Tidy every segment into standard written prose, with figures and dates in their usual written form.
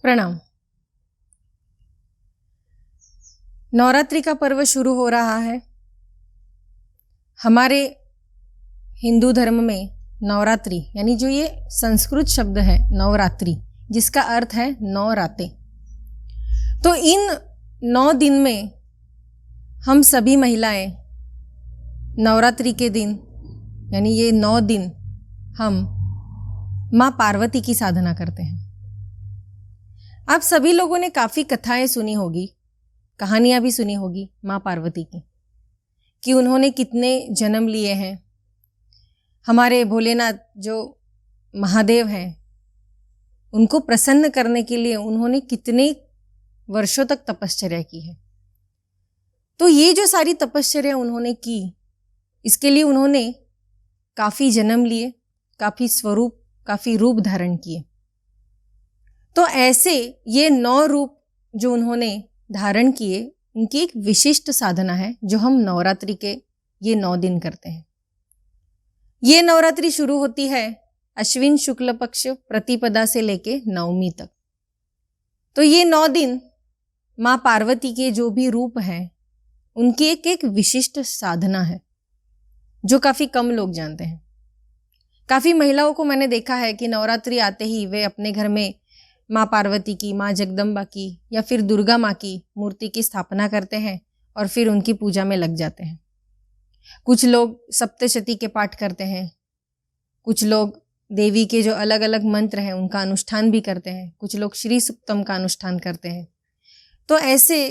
प्रणाम। नवरात्रि का पर्व शुरू हो रहा है। हमारे हिंदू धर्म में नवरात्रि यानी जो ये संस्कृत शब्द है नवरात्रि, जिसका अर्थ है 9 रातें। तो इन 9 दिन में हम सभी महिलाएं नवरात्रि के दिन यानी ये 9 दिन हम माँ पार्वती की साधना करते हैं। आप सभी लोगों ने काफ़ी कथाएं सुनी होगी, कहानियां भी सुनी होगी माँ पार्वती की, कि उन्होंने कितने जन्म लिए हैं। हमारे भोलेनाथ जो महादेव हैं, उनको प्रसन्न करने के लिए उन्होंने कितने वर्षों तक तपश्चर्या की है। तो ये जो सारी तपश्चर्या उन्होंने की, इसके लिए उन्होंने काफ़ी जन्म लिए, काफ़ी स्वरूप, काफ़ी रूप धारण किए। तो ऐसे ये 9 रूप जो उन्होंने धारण किए, उनकी एक विशिष्ट साधना है जो हम नवरात्रि के ये 9 दिन करते हैं। ये नवरात्रि शुरू होती है अश्विन शुक्ल पक्ष प्रतिपदा से लेके नवमी तक। तो ये 9 दिन माँ पार्वती के जो भी रूप हैं, उनकी एक एक विशिष्ट साधना है जो काफ़ी कम लोग जानते हैं। काफ़ी महिलाओं को मैंने देखा है कि नवरात्रि आते ही वे अपने घर में माँ पार्वती की, माँ जगदम्बा की या फिर दुर्गा माँ की मूर्ति की स्थापना करते हैं और फिर उनकी पूजा में लग जाते हैं। कुछ लोग सप्तशती के पाठ करते हैं, कुछ लोग देवी के जो अलग अलग मंत्र हैं उनका अनुष्ठान भी करते हैं, कुछ लोग श्री सुक्तम का अनुष्ठान करते हैं। तो ऐसे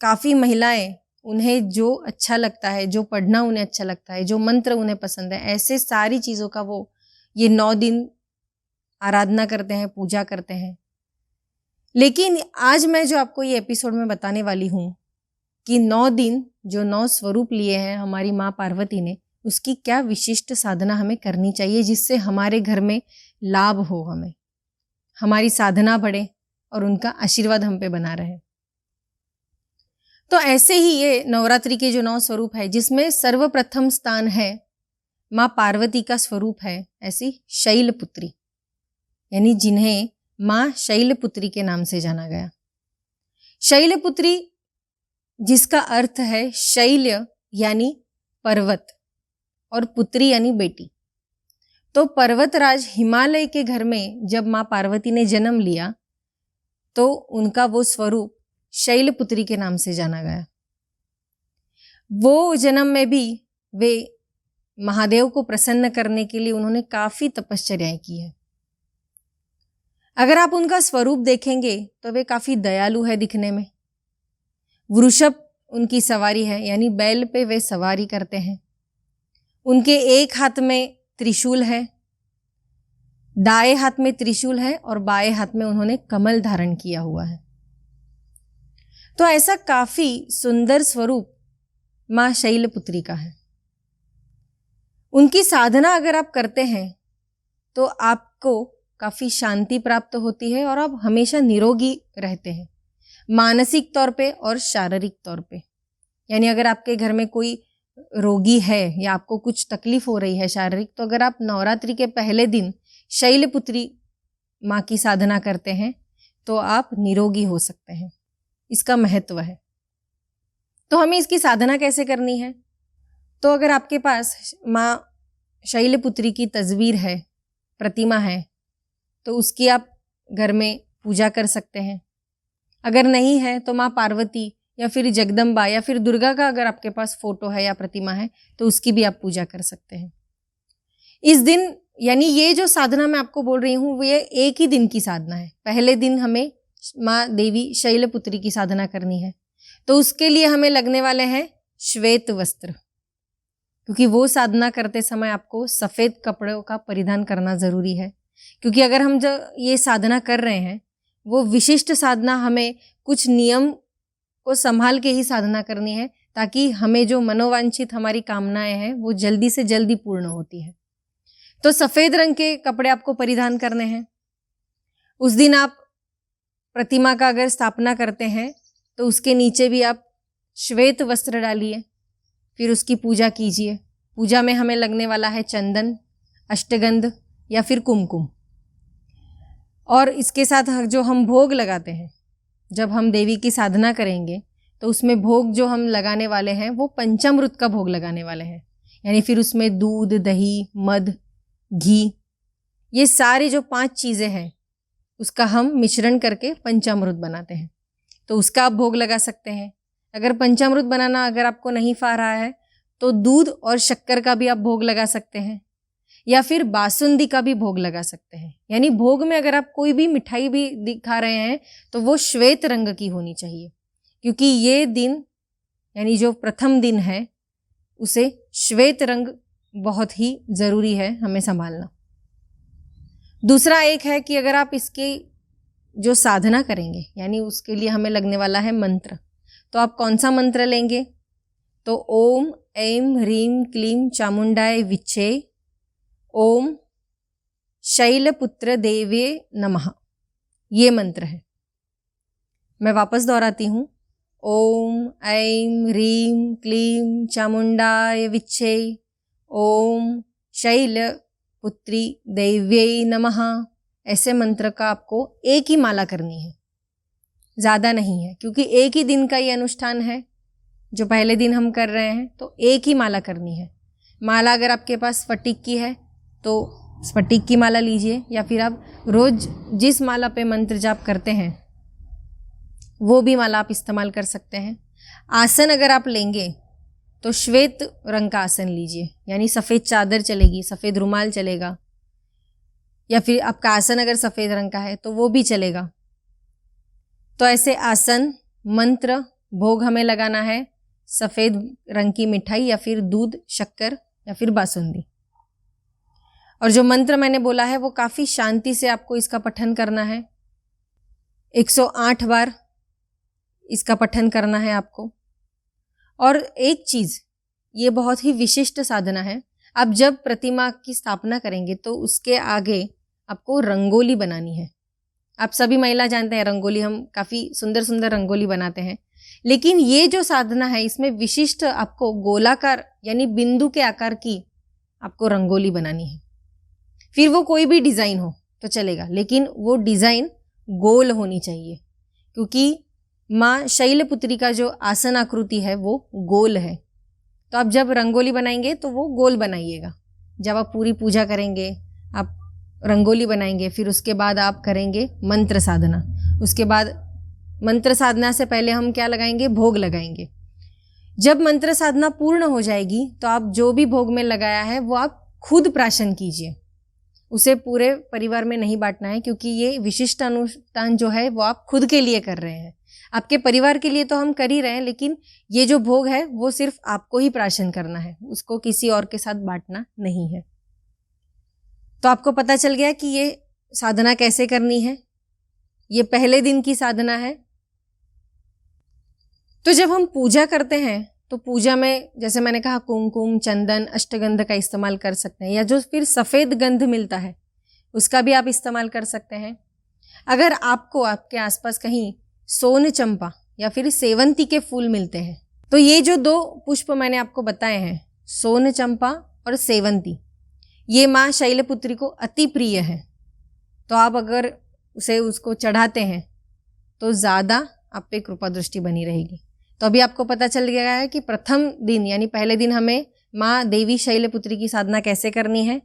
काफ़ी महिलाएं, उन्हें जो अच्छा लगता है, जो पढ़ना उन्हें अच्छा लगता है, जो मंत्र उन्हें पसंद है, ऐसे सारी चीज़ों का वो ये 9 दिन आराधना करते हैं, पूजा करते हैं। लेकिन आज मैं जो आपको ये एपिसोड में बताने वाली हूँ कि 9 दिन जो 9 स्वरूप लिए हैं हमारी माँ पार्वती ने, उसकी क्या विशिष्ट साधना हमें करनी चाहिए जिससे हमारे घर में लाभ हो, हमारी साधना बढ़े और उनका आशीर्वाद हम पे बना रहे। तो ऐसे ही ये नवरात्रि के जो 9 स्वरूप है, जिसमें सर्वप्रथम स्थान है माँ पार्वती का स्वरूप है ऐसी शैलपुत्री, यानी जिन्हें माँ शैलपुत्री के नाम से जाना गया। शैलपुत्री जिसका अर्थ है शैल्य यानी पर्वत और पुत्री यानी बेटी। तो पर्वतराज हिमालय के घर में जब माँ पार्वती ने जन्म लिया तो उनका वो स्वरूप शैलपुत्री के नाम से जाना गया। वो जन्म में भी वे महादेव को प्रसन्न करने के लिए उन्होंने काफ़ी तपश्चर्याएं की है। अगर आप उनका स्वरूप देखेंगे तो वे काफ़ी दयालु है दिखने में। वृषभ उनकी सवारी है, यानी बैल पे वे सवारी करते हैं। उनके एक हाथ में त्रिशूल है, दाएं हाथ में त्रिशूल है और बाएं हाथ में उन्होंने कमल धारण किया हुआ है। तो ऐसा काफ़ी सुंदर स्वरूप माँ शैलपुत्री का है। उनकी साधना अगर आप करते हैं तो आपको काफ़ी शांति प्राप्त होती है और आप हमेशा निरोगी रहते हैं, मानसिक तौर पे और शारीरिक तौर पे। यानी अगर आपके घर में कोई रोगी है या आपको कुछ तकलीफ हो रही है शारीरिक, तो अगर आप नवरात्रि के पहले दिन शैलपुत्री माँ की साधना करते हैं तो आप निरोगी हो सकते हैं। इसका महत्व है। तो हमें इसकी साधना कैसे करनी है? तो अगर आपके पास माँ शैलपुत्री की तस्वीर है, प्रतिमा है, तो उसकी आप घर में पूजा कर सकते हैं। अगर नहीं है तो माँ पार्वती या फिर जगदम्बा या फिर दुर्गा का अगर आपके पास फोटो है या प्रतिमा है तो उसकी भी आप पूजा कर सकते हैं। इस दिन यानी ये जो साधना मैं आपको बोल रही हूँ वो ये एक ही दिन की साधना है। पहले दिन हमें माँ देवी शैलपुत्री की साधना करनी है, तो उसके लिए हमें लगने वाले हैं श्वेत वस्त्र, क्योंकि वो साधना करते समय आपको सफ़ेद कपड़ों का परिधान करना ज़रूरी है। क्योंकि अगर हम जो ये साधना कर रहे हैं वो विशिष्ट साधना, हमें कुछ नियम को संभाल के ही साधना करनी है ताकि हमें जो मनोवांछित हमारी कामनाएं हैं वो जल्दी से जल्दी पूर्ण होती है। तो सफ़ेद रंग के कपड़े आपको परिधान करने हैं। उस दिन आप प्रतिमा का अगर स्थापना करते हैं तो उसके नीचे भी आप श्वेत वस्त्र डालिए, फिर उसकी पूजा कीजिए। पूजा में हमें लगने वाला है चंदन, अष्टगंध या फिर कुमकुम। और इसके साथ जो हम भोग लगाते हैं, जब हम देवी की साधना करेंगे तो उसमें भोग जो हम लगाने वाले हैं वो पंचामृत का भोग लगाने वाले हैं। यानी फिर उसमें दूध, दही, मध, घी, ये सारे जो 5 चीज़ें हैं उसका हम मिश्रण करके पंचामृत बनाते हैं, तो उसका आप भोग लगा सकते हैं। अगर पंचामृत बनाना अगर आपको नहीं आ रहा है तो दूध और शक्कर का भी आप भोग लगा सकते हैं, या फिर बासुंदी का भी भोग लगा सकते हैं। यानी भोग में अगर आप कोई भी मिठाई भी दिखा रहे हैं तो वो श्वेत रंग की होनी चाहिए, क्योंकि ये दिन यानी जो प्रथम दिन है उसे श्वेत रंग बहुत ही ज़रूरी है हमें संभालना। दूसरा एक है कि अगर आप इसकी जो साधना करेंगे यानी उसके लिए हमें लगने वाला है मंत्र, तो आप कौन सा मंत्र लेंगे? तो ओम ऐं ह्रीं क्लीं चामुंडाय विच्चे, ओम शैलपुत्र देवे नमः, ये मंत्र है। मैं वापस दोहराती हूँ, ओम ऐं ह्रीं क्लीं चामुंडाय विच्चे, ओम शैलपुत्री देव्यै नमः। ऐसे मंत्र का आपको एक ही माला करनी है, ज़्यादा नहीं है, क्योंकि एक ही दिन का ये अनुष्ठान है जो पहले दिन हम कर रहे हैं, तो एक ही माला करनी है। माला अगर आपके पास स्फटिक की है तो स्फटिक की माला लीजिए, या फिर आप रोज जिस माला पे मंत्र जाप करते हैं वो भी माला आप इस्तेमाल कर सकते हैं। आसन अगर आप लेंगे तो श्वेत रंग का आसन लीजिए, यानी सफ़ेद चादर चलेगी, सफ़ेद रुमाल चलेगा, या फिर आपका आसन अगर सफ़ेद रंग का है तो वो भी चलेगा। तो ऐसे आसन, मंत्र, भोग हमें लगाना है सफ़ेद रंग की मिठाई या फिर दूध, शक्कर या फिर बासुंदी। और जो मंत्र मैंने बोला है वो काफ़ी शांति से आपको इसका पठन करना है, 108 बार इसका पठन करना है आपको। और एक चीज़, ये बहुत ही विशिष्ट साधना है, आप जब प्रतिमा की स्थापना करेंगे तो उसके आगे आपको रंगोली बनानी है। आप सभी महिला जानते हैं रंगोली, हम काफ़ी सुंदर सुंदर रंगोली बनाते हैं, लेकिन ये जो साधना है इसमें विशिष्ट आपको गोलाकार यानी बिंदु के आकार की आपको रंगोली बनानी है। फिर वो कोई भी डिज़ाइन हो तो चलेगा, लेकिन वो डिज़ाइन गोल होनी चाहिए, क्योंकि माँ शैलपुत्री का जो आसन आकृति है वो गोल है। तो आप जब रंगोली बनाएंगे तो वो गोल बनाइएगा। जब आप पूरी पूजा करेंगे आप रंगोली बनाएंगे, फिर उसके बाद आप करेंगे मंत्र साधना। उसके बाद मंत्र साधना से पहले हम क्या लगाएंगे? भोग लगाएंगे। जब मंत्र साधना पूर्ण हो जाएगी तो आप जो भी भोग में लगाया है वो आप खुद प्राशन कीजिए, उसे पूरे परिवार में नहीं बांटना है, क्योंकि ये विशिष्ट अनुष्ठान जो है वो आप खुद के लिए कर रहे हैं। आपके परिवार के लिए तो हम कर ही रहे हैं, लेकिन ये जो भोग है वो सिर्फ आपको ही प्राशन करना है, उसको किसी और के साथ बांटना नहीं है। तो आपको पता चल गया कि ये साधना कैसे करनी है। ये पहले दिन की साधना है। तो जब हम पूजा करते हैं तो पूजा में जैसे मैंने कहा कुमकुम, चंदन, अष्टगंध का इस्तेमाल कर सकते हैं, या जो फिर सफ़ेद गंध मिलता है उसका भी आप इस्तेमाल कर सकते हैं। अगर आपको आपके आसपास कहीं सोन चंपा या फिर सेवंती के फूल मिलते हैं तो ये जो 2 पुष्प मैंने आपको बताए हैं, सोन चंपा और सेवंती, ये माँ शैलपुत्री को अति प्रिय है। तो आप अगर उसको चढ़ाते हैं तो ज़्यादा आप पे कृपा दृष्टि बनी रहेगी। तो अभी आपको पता चल गया है कि प्रथम दिन यानी पहले दिन हमें माँ देवी शैलपुत्री की साधना कैसे करनी है।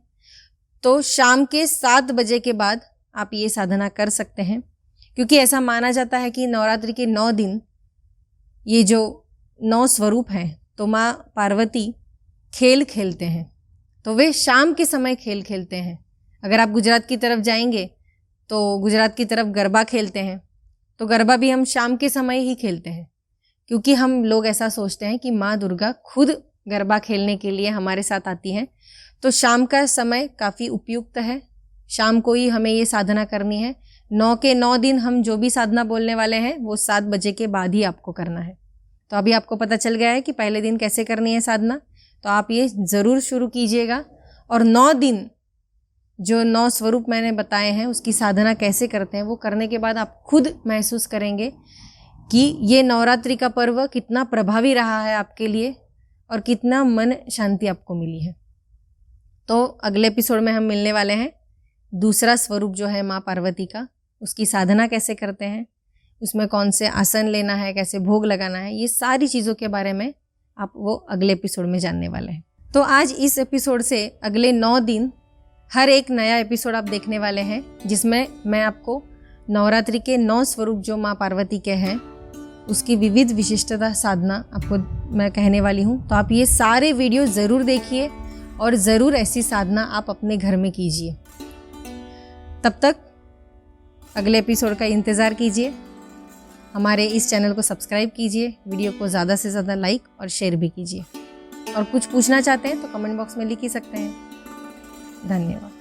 तो शाम के 7 बजे के बाद आप ये साधना कर सकते हैं, क्योंकि ऐसा माना जाता है कि नवरात्रि के 9 दिन ये जो 9 स्वरूप हैं तो माँ पार्वती खेल खेलते हैं, तो वे शाम के समय खेल खेलते हैं। अगर आप गुजरात की तरफ जाएंगे तो गुजरात की तरफ गरबा खेलते हैं, तो गरबा भी हम शाम के समय ही खेलते हैं, क्योंकि हम लोग ऐसा सोचते हैं कि माँ दुर्गा खुद गरबा खेलने के लिए हमारे साथ आती हैं। तो शाम का समय काफ़ी उपयुक्त है, शाम को ही हमें ये साधना करनी है। 9 के 9 दिन हम जो भी साधना बोलने वाले हैं वो 7 बजे के बाद ही आपको करना है। तो अभी आपको पता चल गया है कि पहले दिन कैसे करनी है साधना, तो आप ये ज़रूर शुरू कीजिएगा। और 9 दिन जो 9 स्वरूप मैंने बताए हैं उसकी साधना कैसे करते हैं वो करने के बाद आप खुद महसूस करेंगे कि ये नवरात्रि का पर्व कितना प्रभावी रहा है आपके लिए और कितना मन शांति आपको मिली है। तो अगले एपिसोड में हम मिलने वाले हैं दूसरा स्वरूप जो है माँ पार्वती का, उसकी साधना कैसे करते हैं, उसमें कौन से आसन लेना है, कैसे भोग लगाना है, ये सारी चीज़ों के बारे में आप वो अगले एपिसोड में जानने वाले हैं। तो आज इस एपिसोड से अगले 9 दिन हर एक नया एपिसोड आप देखने वाले हैं, जिसमें मैं आपको नवरात्रि के 9 स्वरूप जो माँ पार्वती के हैं उसकी विविध विशिष्टता साधना आपको मैं कहने वाली हूँ। तो आप ये सारे वीडियो ज़रूर देखिए और ज़रूर ऐसी साधना आप अपने घर में कीजिए। तब तक अगले एपिसोड का इंतज़ार कीजिए। हमारे इस चैनल को सब्सक्राइब कीजिए, वीडियो को ज़्यादा से ज़्यादा लाइक और शेयर भी कीजिए। और कुछ पूछना चाहते हैं तो कमेंट बॉक्स में लिख ही सकते हैं। धन्यवाद।